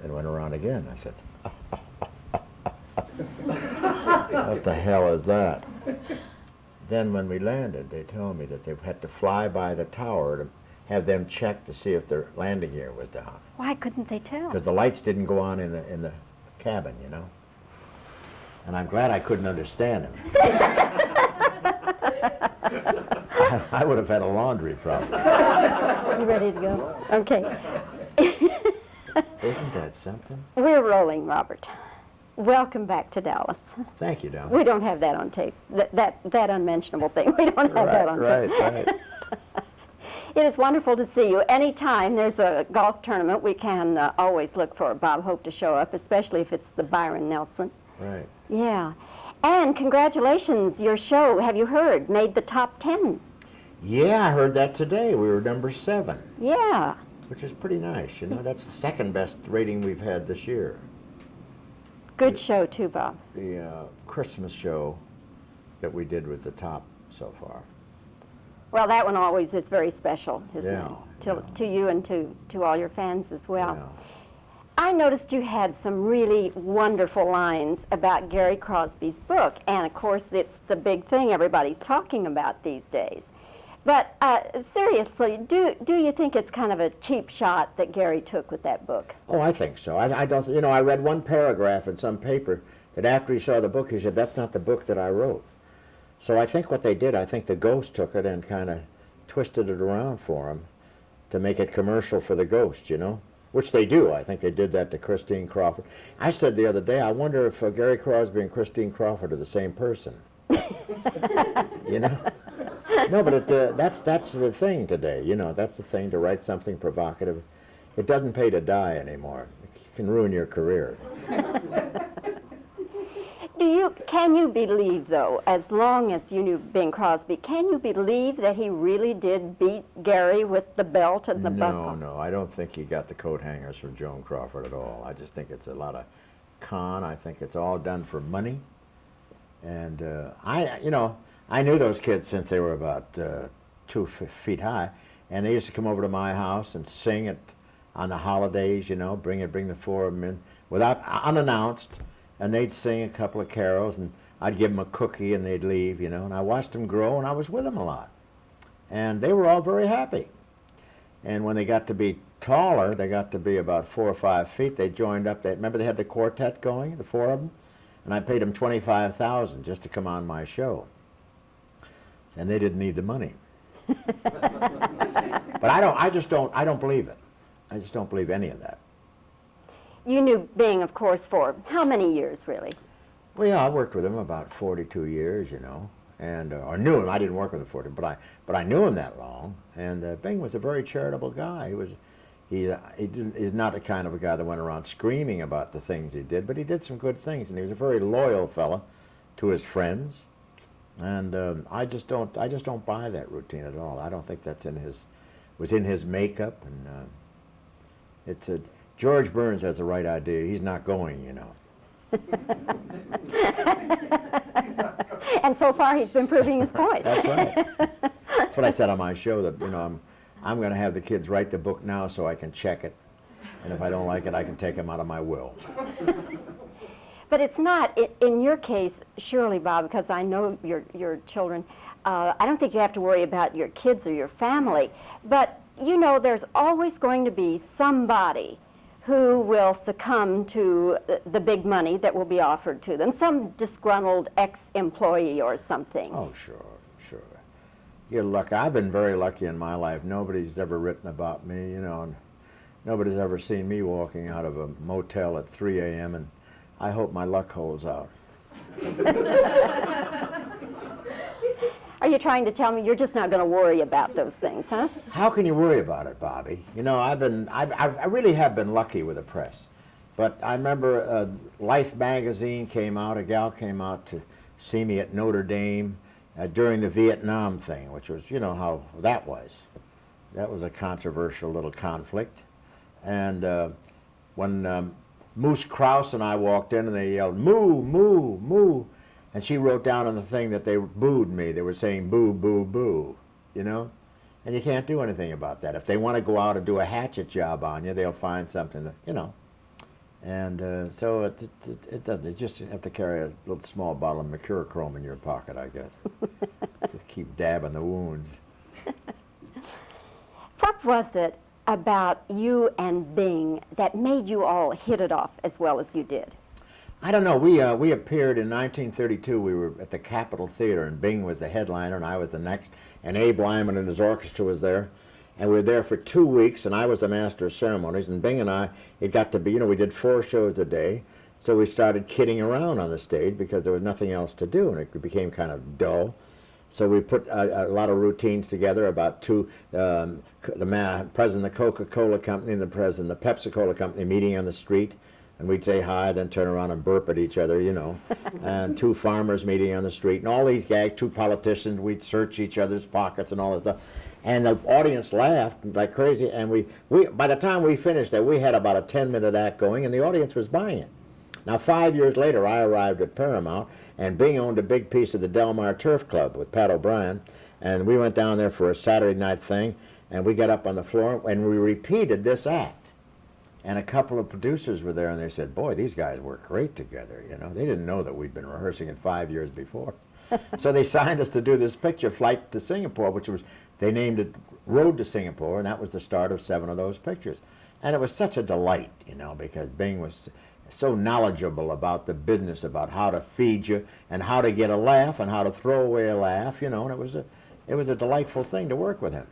and went around again. I said, what the hell is that? Then when we landed, they told me that they had to fly by the tower to have them check to see if their landing gear was down. Why couldn't they tell? Because the lights didn't go on in the cabin, you know. And I'm glad I couldn't understand them. I would have had a laundry problem. You ready to go? Okay. Isn't that something? We're rolling, Robert. Welcome back to Dallas. Thank you, Don. We don't have that on tape. That unmentionable thing. We don't have that on tape. Right. It is wonderful to see you. Anytime there's a golf tournament, we can always look for Bob Hope to show up, especially if it's the Byron Nelson. Right. Yeah. And congratulations, your show, have you heard, made the top 10. Yeah, I heard that today. We were number 7. Yeah. Which is pretty nice, you know. That's the second best rating we've had this year. Good show, too, Bob. The Christmas show that we did was the top so far. Well, that one always is very special, isn't Yeah, it? To you and to all your fans as well. Yeah. I noticed you had some really wonderful lines about Gary Crosby's book, and of course it's the big thing everybody's talking about these days. But seriously, do you think it's kind of a cheap shot that Gary took with that book? Oh, I think so. I don't, you know, I read one paragraph in some paper that after he saw the book, he said, that's not the book that I wrote. So I think what they did, I think the Ghost took it and kind of twisted it around for him to make it commercial for the Ghost, you know? Which they do. I think they did that to Christine Crawford. I said the other day, I wonder if Gary Crosby and Christine Crawford are the same person. You know? No, but that's the thing today, you know, that's the thing, to write something provocative. It doesn't pay to die anymore. It can ruin your career. Can you believe, though, as long as you knew Bing Crosby, can you believe that he really did beat Gary with the belt and the buckle? No, I don't think he got the coat hangers from Joan Crawford at all. I just think it's a lot of con. I think it's all done for money. And I knew those kids since they were about 2 feet high, and they used to come over to my house and sing it on the holidays, you know, bring the 4 of them in without unannounced, and they'd sing a couple of carols, and I'd give them a cookie, and they'd leave, you know, and I watched them grow, and I was with them a lot, and they were all very happy. And when they got to be taller, they got to be about 4 or 5 feet. They joined up. Remember they had the quartet going, the 4 of them, and I paid them $25,000 just to come on my show. And they didn't need the money. But I don't believe it. I just don't believe any of that. You knew Bing, of course, for how many years, really? Well, yeah, I worked with him about 42 years, you know, and or knew him. I didn't work with him 40, but I knew him that long. And Bing was a very charitable guy. He's not the kind of a guy that went around screaming about the things he did, but he did some good things, and he was a very loyal fella to his friends. And I just don't buy that routine at all. I don't think that's was in his makeup, and George Burns has the right idea. He's not going, you know. And so far he's been proving his point. That's right. That's what I said on my show, that, you know, I'm going to have the kids write the book now so I can check it, and if I don't like it, I can take them out of my will. But it's not, in your case, surely, Bob, because I know your children, I don't think you have to worry about your kids or your family, but you know there's always going to be somebody who will succumb to the big money that will be offered to them, some disgruntled ex-employee or something. Oh, sure. You're lucky. I've been very lucky in my life. Nobody's ever written about me, you know, and nobody's ever seen me walking out of a motel at 3 a.m., and I hope my luck holds out. Are you trying to tell me you're just not going to worry about those things, huh? How can you worry about it, Bobbie? You know, I really have been lucky with the press. But I remember Life magazine came out, a gal came out to see me at Notre Dame during the Vietnam thing, which was, you know how that was. That was a controversial little conflict. And when Moose Krause and I walked in, and they yelled, "Moo, moo, moo." And she wrote down on the thing that they booed me. They were saying, "Boo, boo, boo," you know? And you can't do anything about that. If they want to go out and do a hatchet job on you, they'll find something that, you know. And so it doesn't. You just have to carry a little small bottle of mercurochrome in your pocket, I guess. Just keep dabbing the wounds. What was it about you and Bing that made you all hit it off as well as you did? I don't know. We appeared in 1932. We were at the Capitol Theater, and Bing was the headliner, and I was the next. And Abe Lyman and his orchestra was there. And we were there for 2 weeks, and I was the master of ceremonies. And Bing and I, it got to be, we did 4 shows a day. So we started kidding around on the stage because there was nothing else to do, and it became kind of dull. So we put a lot of routines together about the president of the Coca-Cola Company and the president of the Pepsi-Cola Company meeting on the street. And we'd say hi, then turn around and burp at each other, and 2 farmers meeting on the street, and all these gags, 2 politicians, we'd search each other's pockets and all this stuff. And the audience laughed like crazy, and we by the time we finished that, we had about a 10-minute act going, and the audience was buying it. Now, 5 years later, I arrived at Paramount, and Bing owned a big piece of the Del Mar Turf Club with Pat O'Brien, and we went down there for a Saturday night thing, and we got up on the floor, and we repeated this act. And a couple of producers were there, and they said, boy, these guys work great together, They didn't know that we'd been rehearsing it 5 years before. So they signed us to do this picture, Flight to Singapore, which was, they named it Road to Singapore, and that was the start of 7 of those pictures. And it was such a delight, because Bing was so knowledgeable about the business, about how to feed you, and how to get a laugh, and how to throw away a laugh, and it was a delightful thing to work with him.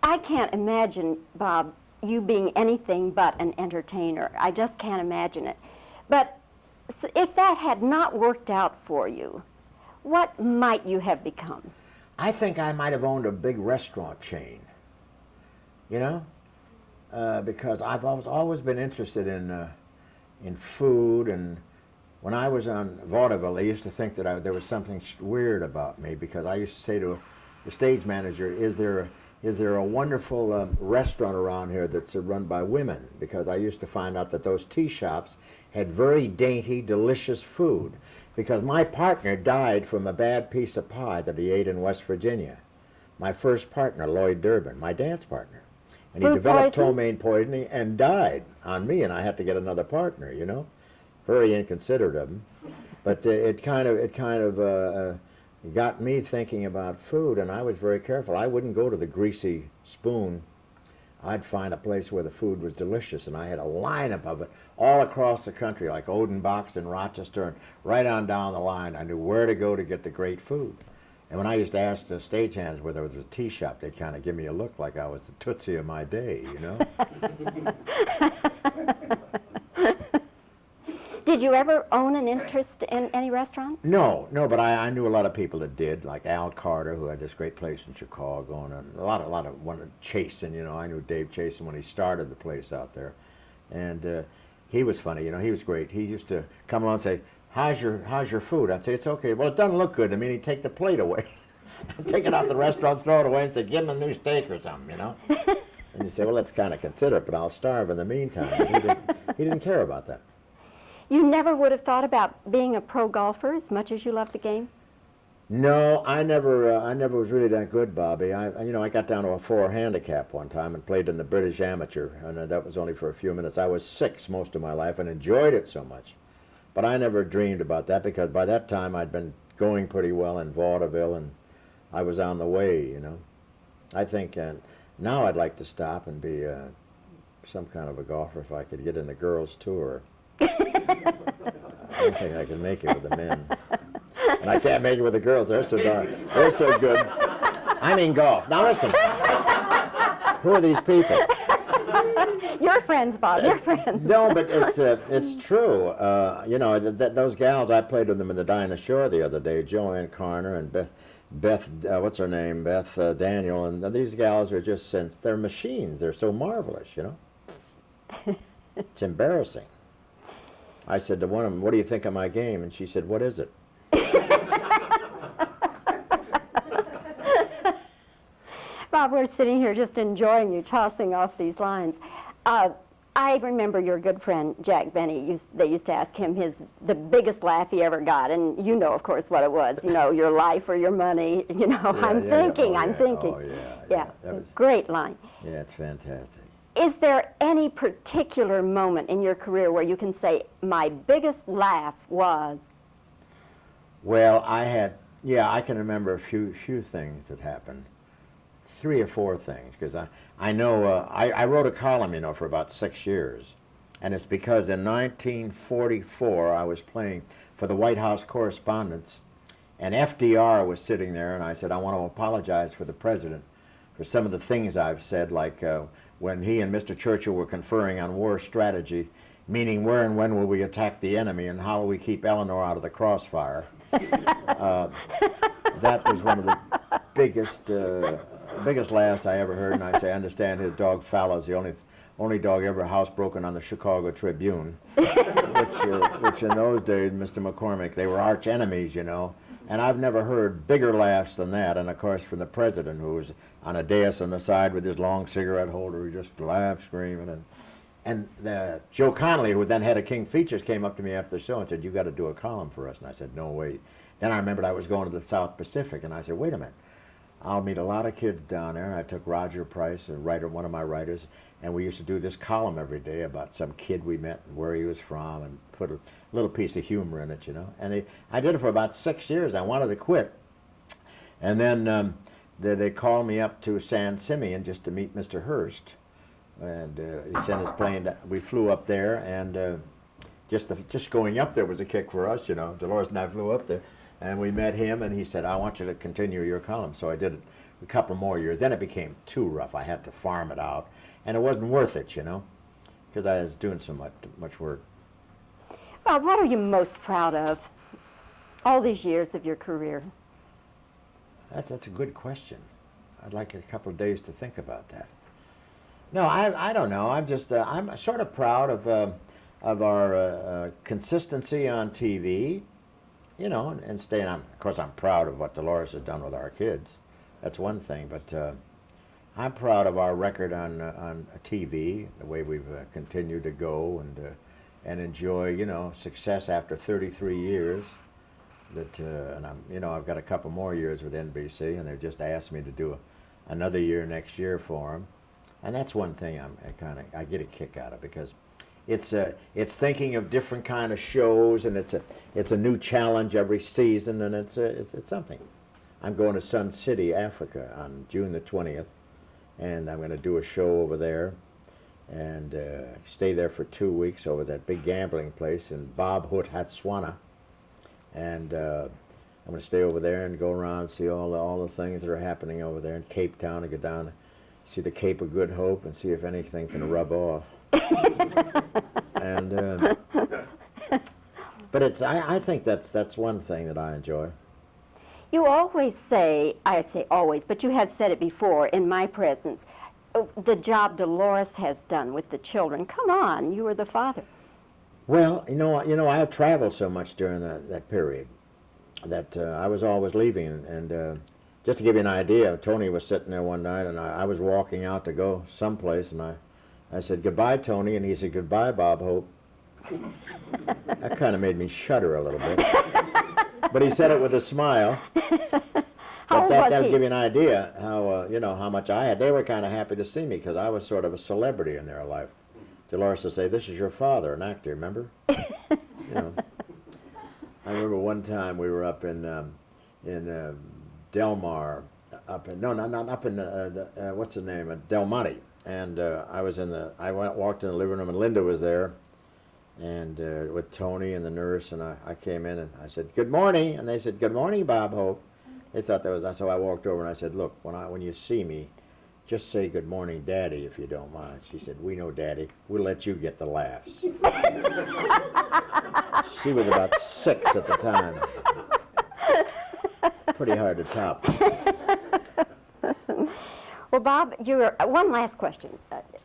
I can't imagine, Bob, you being anything but an entertainer. I just can't imagine it. But if that had not worked out for you, what might you have become? I think I might have owned a big restaurant chain, because I've always been interested in food, and when I was on vaudeville, they used to think that there was something weird about me, because I used to say to the stage manager, is there a wonderful restaurant around here that's run by women? Because I used to find out that those tea shops had very dainty, delicious food. Because my partner died from a bad piece of pie that he ate in West Virginia. My first partner, Lloyd Durbin, my dance partner. And he developed ptomaine poisoning and died on me, and I had to get another partner, Very inconsiderate of him. But it kind of got me thinking about food, and I was very careful. I wouldn't go to the Greasy Spoon. I'd find a place where the food was delicious, and I had a lineup of it all across the country, like Odenbach's in Rochester, and right on down the line. I knew where to go to get the great food. And when I used to ask the stagehands where there was a tea shop, they'd kind of give me a look like I was the Tootsie of my day, Did you ever own an interest in any restaurants? No, but I knew a lot of people that did, like Al Carter, who had this great place in Chicago, and a lot of one Chasen, I knew Dave Chasen when he started the place out there, and he was funny, he was great. He used to come along and say, how's your food? I'd say, it's okay. Well, it doesn't look good. I mean, he'd take the plate away, take it out the restaurant, throw it away, and say, give him a new steak or something, And you say, well, that's kind of considerate, but I'll starve in the meantime. He didn't care about that. You never would have thought about being a pro golfer as much as you love the game? No, I never was really that good, Bobbie. I got down to a 4 handicap one time and played in the British Amateur, and that was only for a few minutes. I was 6 most of my life and enjoyed it so much. But I never dreamed about that, because by that time I'd been going pretty well in vaudeville, and I was on the way, I think now I'd like to stop and be some kind of a golfer if I could get in the girls' tour. I don't think I can make it with the men. And I can't make it with the girls. They're so good. I mean golf. Now listen. Who are these people? Your friends, Bob. Your friends. No, but it's true. Those gals, I played with them in the Dinah Shore the other day. Joanne Carner and Beth what's her name? Beth Daniel, and these gals are just they're machines. They're so marvelous, It's embarrassing. I said to one of them, what do you think of my game? And she said, what is it? Bob, we're sitting here just enjoying you tossing off these lines. I remember your good friend, Jack Benny, they used to ask him the biggest laugh he ever got, and of course, what it was, your life or your money, I'm thinking. Oh, yeah. Yeah, great line. Yeah, it's fantastic. Is there any particular moment in your career where you can say, my biggest laugh was? Well, I can remember a few things that happened. 3 or 4 things, because I know I wrote a column, for about 6 years. And it's because in 1944 I was playing for the White House Correspondents, and FDR was sitting there, and I said, I want to apologize for the president for some of the things I've said, like when he and Mr. Churchill were conferring on war strategy, meaning where and when will we attack the enemy and how will we keep Eleanor out of the crossfire. That was one of the biggest laughs I ever heard, and I say, I understand his dog Fallow's the only dog ever housebroken on the Chicago Tribune, which in those days, Mr. McCormick, they were arch enemies, and I've never heard bigger laughs than that. And of course from the president, who was on a dais on the side with his long cigarette holder, he just laughed, screaming, and Joe Connolly, who then head of King Features, came up to me after the show and said, you got to do a column for us. And I said, no way. Then I remembered I was going to the South Pacific, and I said, wait a minute. I'll meet a lot of kids down there. And I took Roger Price, one of my writers, and we used to do this column every day about some kid we met and where he was from, and put a little piece of humor in it, And I did it for about 6 years. I wanted to quit. And then they called me up to San Simeon just to meet Mr. Hearst. And he sent his plane. We flew up there, and just going up there was a kick for us, Dolores and I flew up there. And we met him, and he said, I want you to continue your column. So I did it a couple more years. Then it became too rough. I had to farm it out. And it wasn't worth it, because I was doing so much work. Bob, what are you most proud of all these years of your career? That's a good question. I'd like a couple of days to think about that. No, I don't know. I'm sort of proud of our consistency on TV. And staying on. Of course, I'm proud of what Dolores has done with our kids. That's one thing. But I'm proud of our record on TV, the way we've continued to go and enjoy, success after 33 years. And I've got a couple more years with NBC, and they've just asked me to do another year next year for them. And that's one thing I get a kick out of, because it's thinking of different kind of shows, and it's a new challenge every season, and it's something. I'm going to Sun City, Africa, on June the 20th, and I'm going to do a show over there, and stay there for 2 weeks over that big gambling place in Botswana, and I'm going to stay over there and go around and see all the things that are happening over there in Cape Town, and go down and see the Cape of Good Hope and see if anything can rub off. And but I think that's one thing that I enjoy. You always say, I say always, but you have said it before in my presence, the job Dolores has done with the children. Come on, you were the father. Well, I have traveled so much during that period that I was always leaving, and just to give you an idea, Tony was sitting there one night, and I was walking out to go someplace, and I said, goodbye, Tony, and he said, goodbye, Bob Hope. That kind of made me shudder a little bit. But he said it with a smile. How old was he? That'll give you an idea how, how much I had. They were kind of happy to see me, because I was sort of a celebrity in their life. Dolores would say, this is your father, an actor, remember? I remember one time we were up in Del Mar, not up in what's the name, Del Monte, and I walked in the living room, and Linda was there, and with Tony and the nurse, and I came in and I said, good morning, and they said, good morning, Bob Hope. They thought that was, so I walked over and I said, look, when you see me, just say good morning, Daddy, if you don't mind. She said, we know, Daddy, we'll let you get the laughs. She was about 6 at the time. Pretty hard to top. Well, Bob, one last question.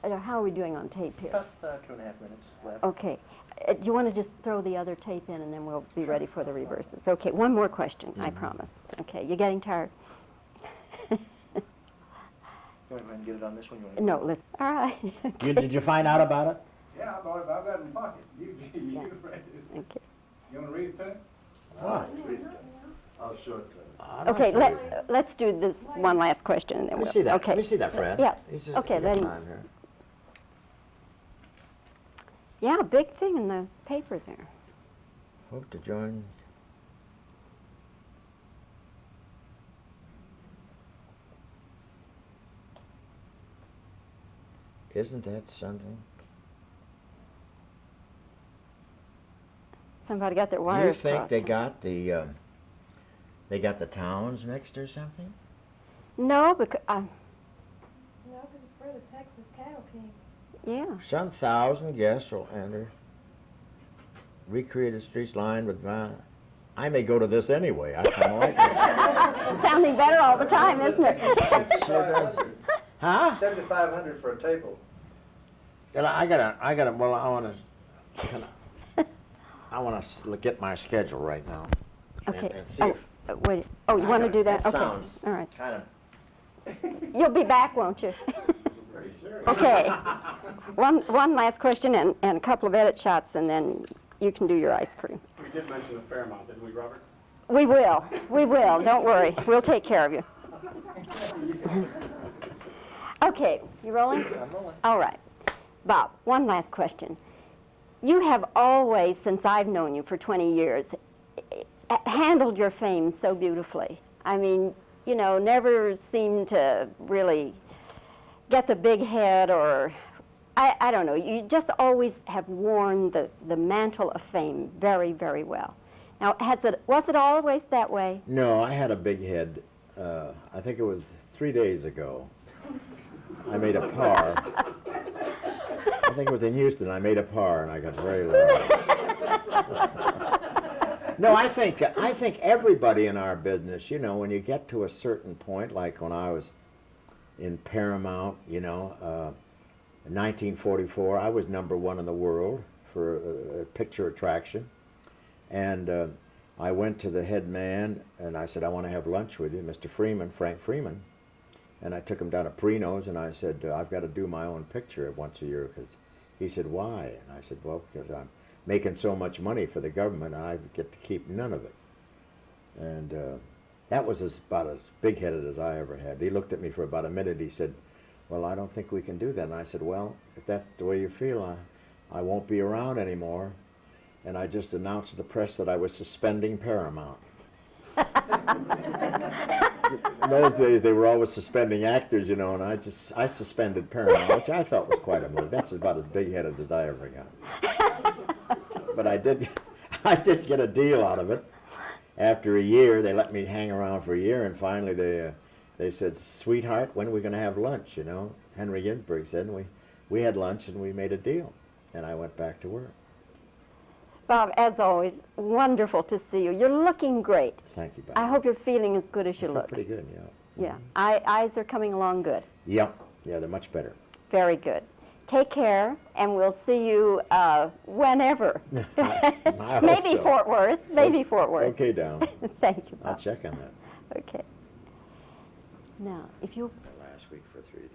How are we doing on tape here? About 2.5 minutes left. Okay. Do you want to just throw the other tape in, and then we'll be ready for the reverses? Okay, one more question, I promise. Okay, you getting tired? You want to go ahead and get it on this one? No, let's. All right. Okay. Did you find out about it? Yeah, I bought it. I've got it in my pocket. You Yeah. read it. Okay. You want to read it to me? What? I'll show it to you. Okay, let's do this one last question, and then Let me we'll. see that. Okay. Let me see that, Fred. Yeah. He's just Okay, got then. time here. Yeah, big thing in the paper there. Hope to join. Isn't that something? Somebody got their Do you wires think crossed. they got the towns mixed or something? No, because No, because it's for the Texas Cattle Kings. yeah. Some thousand guests will enter. Recreated streets lined with I may go to this anyway. I kind of like it. Sounding better all the time, isn't it? It sure does. Huh? 7,500 for a table. I gotta. Well, I want to get my schedule right now. Okay. And see if Wait. Oh, you want to do that? That Okay. sounds All right. kind of You'll be back, won't you? pretty serious. Okay. One last question and a couple of edit shots, and then you can do your ice cream. We did mention a fair amount, didn't we, Robert? We will. We will. Don't worry. We'll take care of you. Okay. You rolling? I'm rolling. All right. Bob, one last question. You have always, since I've known you for 20 years, handled your fame so beautifully. I mean, you know, never seemed to really get the big head or, I don't know, you just always have worn the mantle of fame very, very well. Now, was it always that way? No, I had a big head. I think it was 3 days ago. I made a par. I think it was in Houston. I made a par, and I got very low. No, I think everybody in our business, you know, when you get to a certain point, like when I was in Paramount, you know, in 1944, I was #1 in the world for a picture attraction, and I went to the head man, and I said, I want to have lunch with you, Mr. Freeman, Frank Freeman. And I took him down to Prino's, and I said, I've got to do my own picture once a year. Because he said, why? And I said, well, because I'm making so much money for the government, and I get to keep none of it. And that was about as big-headed as I ever had. He looked at me for about a minute. He said, well, I don't think we can do that. And I said, well, if that's the way you feel, I won't be around anymore. And I just announced to the press that I was suspending Paramount. In those days, they were always suspending actors, you know, and I suspended Paramount, which I thought was quite a move. That's about as big-headed as I ever got. But I did get a deal out of it. After a year, they let me hang around for a year, and finally they said, sweetheart, when are we going to have lunch, you know? Henry Ginsberg said, and we had lunch, and we made a deal. And I went back to work. Bob, as always, wonderful to see you. You're looking great. Thank you, Bob. I hope you're feeling as good as you I feel look. pretty good, yeah. Yeah. Eyes are coming along good. Yep. Yeah, they're much better. Very good. Take care, and we'll see you whenever. I hope Maybe so. Fort Worth. Maybe Fort Worth. Okay, down. Thank you, I'll Bob. check on that. Okay. Now, if you Last week for 3 days.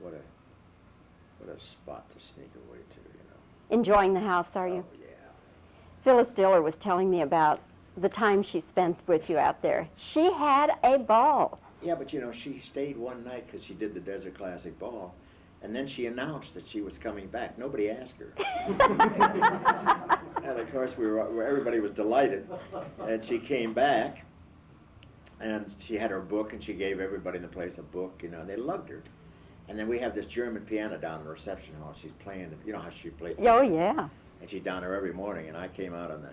What a spot to sneak away to, you know. enjoying the house, are you? Oh, yeah. Phyllis Diller was telling me about the time she spent with you out there. She had a ball. Yeah, but you know, she stayed one night because she did the Desert Classic Ball, and then she announced that she was coming back. Nobody asked her. And of course, everybody was delighted, and she came back, and she had her book, and she gave everybody in the place a book, you know, and they loved her. And then we have this German piano down in the reception hall. She's playing, you know how she plays. Oh, yeah. And she's down there every morning, and I came out on the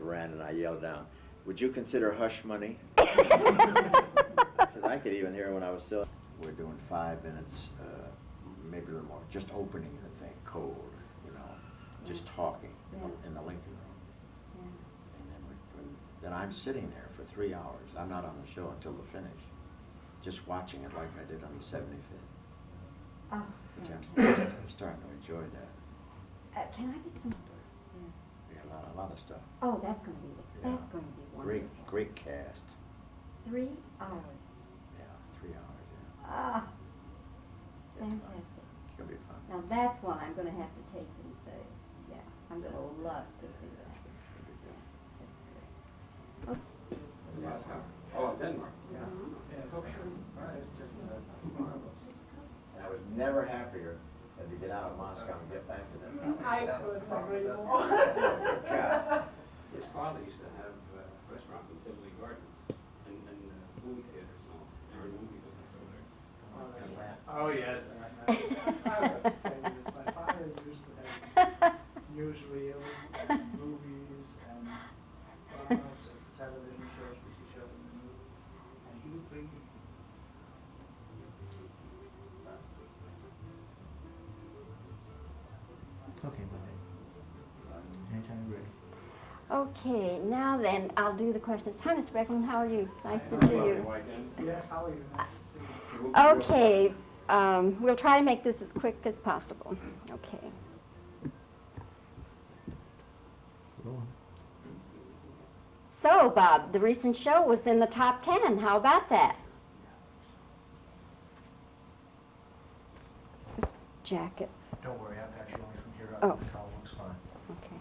veranda and I yelled down, would you consider hush money? Because I could even hear her when I was still. We're doing 5 minutes, maybe a little more, just opening the thing cold, you know, just talking in the Lincoln Room. And then I'm sitting there for 3 hours. I'm not on the show until the finish, just watching it like I did on the 75th. Oh, Which yeah. I'm starting to enjoy that. Can I get some? Yeah, a lot of stuff. Oh, that's going to be Yeah. that's going to be wonderful. Great cast. 3 hours. Yeah, 3 hours. Yeah, Ah, It's fun. fantastic. It's gonna be fun. Now that's one I'm going to have to take and say, yeah, I'm going to love to do that. It's gonna be good. That's great. Oh, Denmark. And I was never happier Had to get out of Moscow and get back to them. I couldn't agree more. Good job. His father used to have restaurants in Tivoli Gardens and movie theaters and all. They were in the movie business over there. Oh, yes. I was going to say this. My father used to have newsreels, and movies, and dramas, and television shows which he showed in the movie. And he would bring me. Okay, Bobbie. Anytime you're ready. Okay, now then, I'll do the questions. Hi, Mr. Beckham, how are you? Nice to see Bobbie you. Wygant. Yes, how are you? Nice to see you. Okay, we'll try to make this as quick as possible. Okay. Go on. So, Bob, the recent show was in the top 10. How about that? What's this jacket? Don't worry, I've got you only from here up. Oh. The collar looks fine. Okay.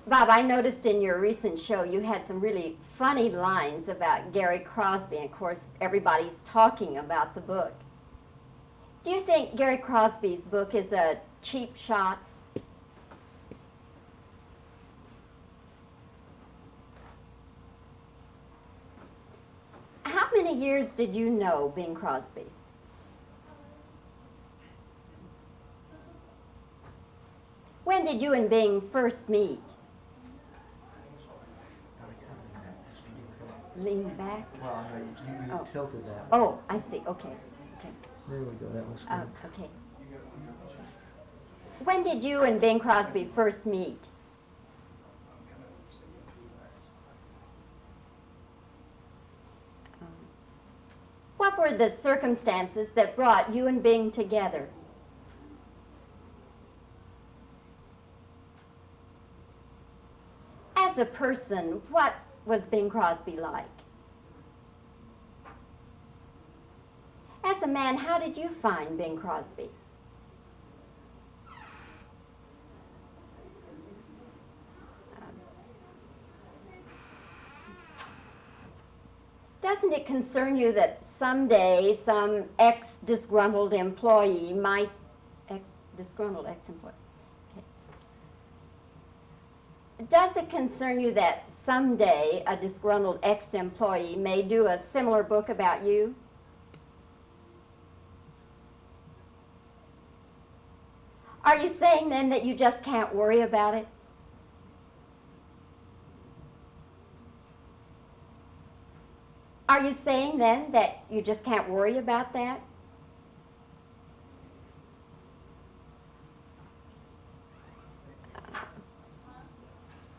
Bob, I noticed in your recent show you had some really funny lines about Gary Crosby, and of course everybody's talking about the book. Do you think Gary Crosby's book is a cheap shot? How many years did you know Bing Crosby? When did you and Bing first meet? Lean back? Well, no, you Oh. tilted that. Oh, I see. Okay. Okay. There we go, that looks good. Okay. When did you and Bing Crosby first meet? What were the circumstances that brought you and Bing together? As a person, what was Bing Crosby like? As a man, how did you find Bing Crosby? Doesn't it concern you that someday some ex-disgruntled employee might, disgruntled ex-employee, okay. Does it concern you that someday a disgruntled ex-employee may do a similar book about you? Are you saying then that you just can't worry about it? Are you saying then that you just can't worry about that?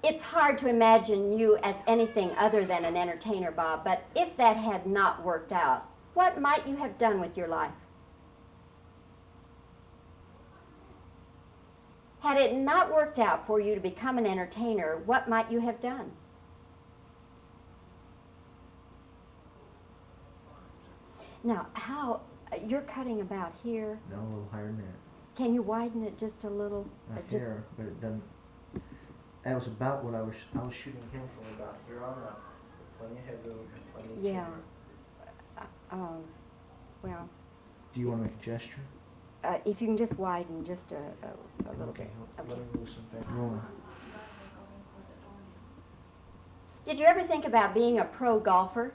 It's hard to imagine you as anything other than an entertainer, Bob, but if that had not worked out, what might you have done with your life? Had it not worked out for you to become an entertainer, what might you have done? Now, you're cutting about here. No, a little higher than that. Can you widen it just a little? Not Just- here, but it doesn't. That was about what I was shooting him from about here on up. Plenty of headroom and plenty of Yeah. camera. Well, Do you want to make a gesture? if you can just widen just a little Okay, bit. let me loosen things. Rolling. Did you ever think about being a pro golfer?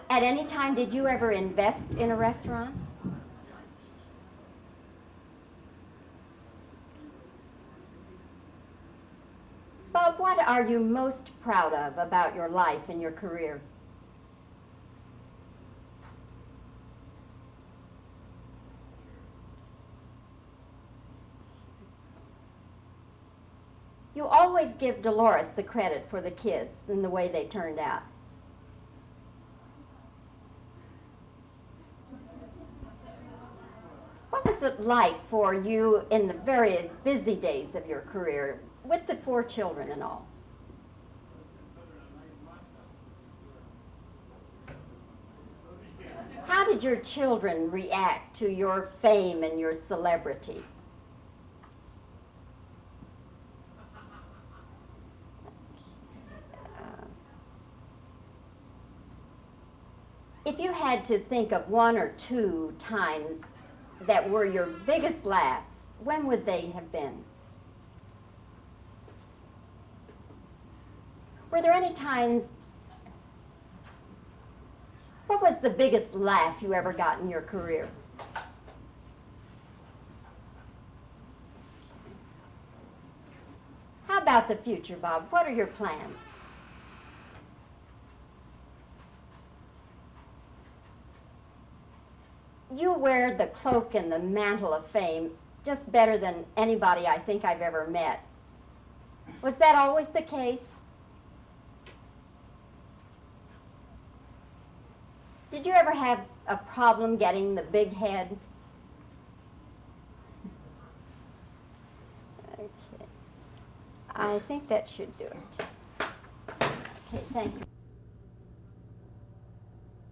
At any time, did you ever invest in a restaurant? Bob, what are you most proud of about your life and your career? You always give Dolores the credit for the kids and the way they turned out. What was it like for you in the very busy days of your career with the 4 children and all? How did your children react to your fame and your celebrity? If you had to think of one or two times that were your biggest laughs, when would they have been? Were there any times, what was the biggest laugh you ever got in your career? How about the future, Bob? What are your plans? You wear the cloak and the mantle of fame just better than anybody I think I've ever met. Was that always the case? Did you ever have a problem getting the big head? Okay. I think that should do it. Okay, thank you.